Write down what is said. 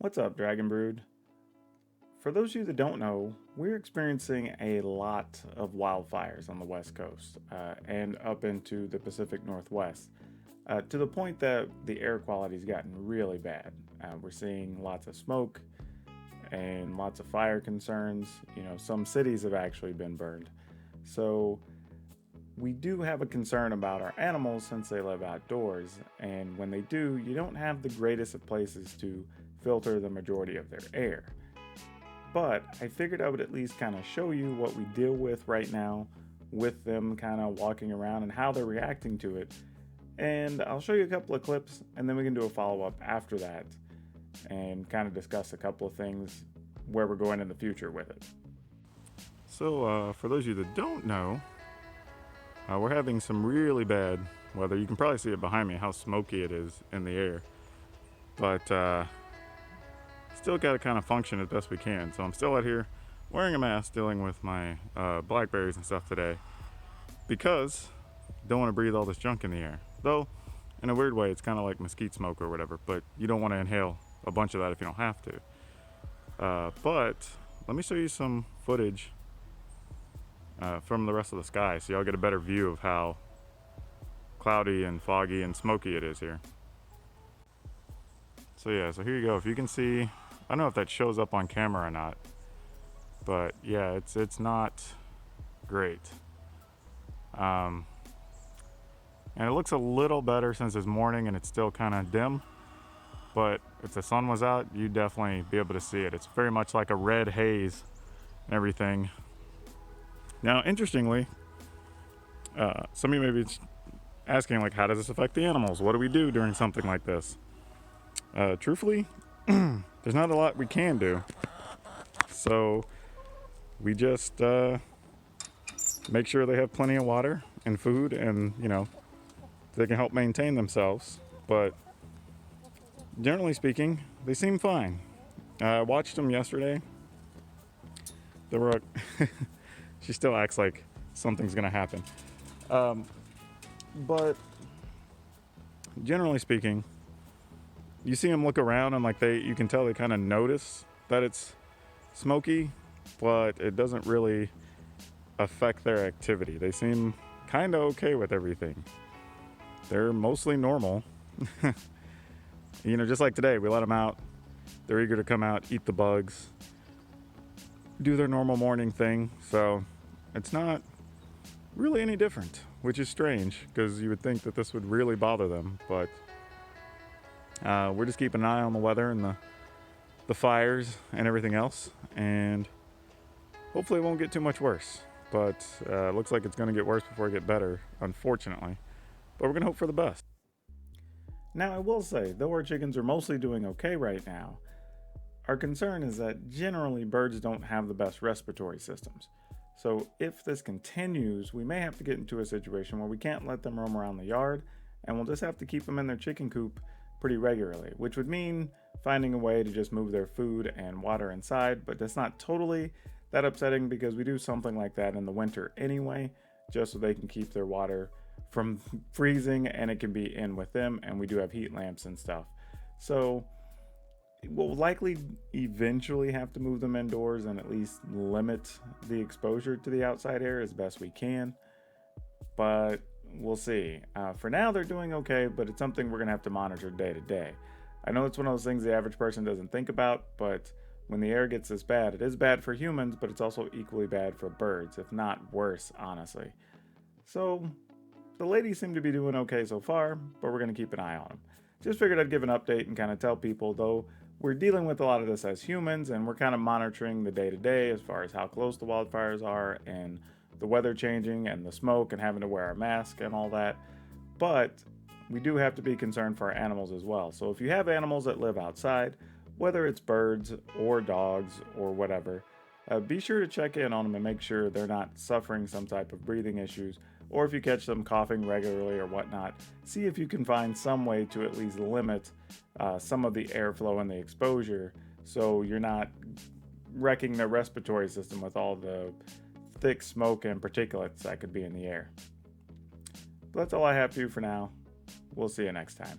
What's up, Dragon Brood? For those of you that don't know, we're experiencing a lot of wildfires on the West Coast and up into the Pacific Northwest to the point that the air quality's gotten really bad. We're seeing lots of smoke and lots of fire concerns. Some cities have actually been burned. So we do have a concern about our animals since they live outdoors, and when they do, you don't have the greatest of places to filter the majority of their air. But I figured I would at least kind of show you what we deal with right now with them kind of walking around and how they're reacting to it. And I'll show you a couple of clips and then we can do a follow up after that and kind of discuss a couple of things where we're going in the future with it. So, for those of you that don't know, we're having some really bad weather. You can probably see it behind me how smoky it is in the air. But still got to kind of function as best we can. So I'm still out here wearing a mask dealing with my blackberries and stuff today because I don't want to breathe all this junk in the air. Though, in a weird way, it's kind of like mesquite smoke or whatever, but you don't want to inhale a bunch of that if you don't have to. But let me show you some footage from the rest of the sky so y'all get a better view of how cloudy and foggy and smoky it is here. So so here you go. If you can see, I don't know if that shows up on camera or not, but yeah, it's not great. And it looks a little better since it's morning and it's still kind of dim, but if the sun was out, you'd definitely be able to see it. It's very much like a red haze and everything. Now, interestingly, some of you may be asking, like, how does this affect the animals? What do we do during something like this? Truthfully, there's not a lot we can do. So we just make sure they have plenty of water and food and, they can help maintain themselves. But generally speaking, they seem fine. I watched them yesterday. There were she still acts like something's going to happen. But generally speaking, you see them look around and you can tell they kind of notice that it's smoky, but it doesn't really affect their activity. They seem kind of okay with everything. They're mostly normal. Just like today, we let them out. They're eager to come out, eat the bugs, do their normal morning thing. So it's not really any different, which is strange because you would think that this would really bother them, but we're just keeping an eye on the weather and the fires and everything else, and hopefully it won't get too much worse. But it looks like it's going to get worse before it get better, unfortunately. But we're going to hope for the best. Now, I will say, though our chickens are mostly doing okay right now, our concern is that generally birds don't have the best respiratory systems. So if this continues, we may have to get into a situation where we can't let them roam around the yard, and we'll just have to keep them in their chicken coop pretty regularly, which would mean finding a way to just move their food and water inside. But that's not totally that upsetting because we do something like that in the winter anyway, just so they can keep their water from freezing and it can be in with them, and we do have heat lamps and stuff. So we'll likely eventually have to move them indoors and at least limit the exposure to the outside air as best we can, but we'll see. For now, they're doing okay, but it's something we're going to have to monitor day to day. I know it's one of those things the average person doesn't think about, but when the air gets this bad, it is bad for humans, but it's also equally bad for birds, if not worse, honestly. So the ladies seem to be doing okay so far, but we're going to keep an eye on them. Just figured I'd give an update and kind of tell people, though we're dealing with a lot of this as humans, and we're kind of monitoring the day to day as far as how close the wildfires are and the weather changing and the smoke and having to wear a mask and all that. But we do have to be concerned for our animals as well. So if you have animals that live outside, whether it's birds or dogs or whatever, be sure to check in on them and make sure they're not suffering some type of breathing issues, or if you catch them coughing regularly or whatnot, see if you can find some way to at least limit some of the airflow and the exposure so you're not wrecking their respiratory system with all the thick smoke and particulates that could be in the air. But that's all I have for you for now. We'll see you next time.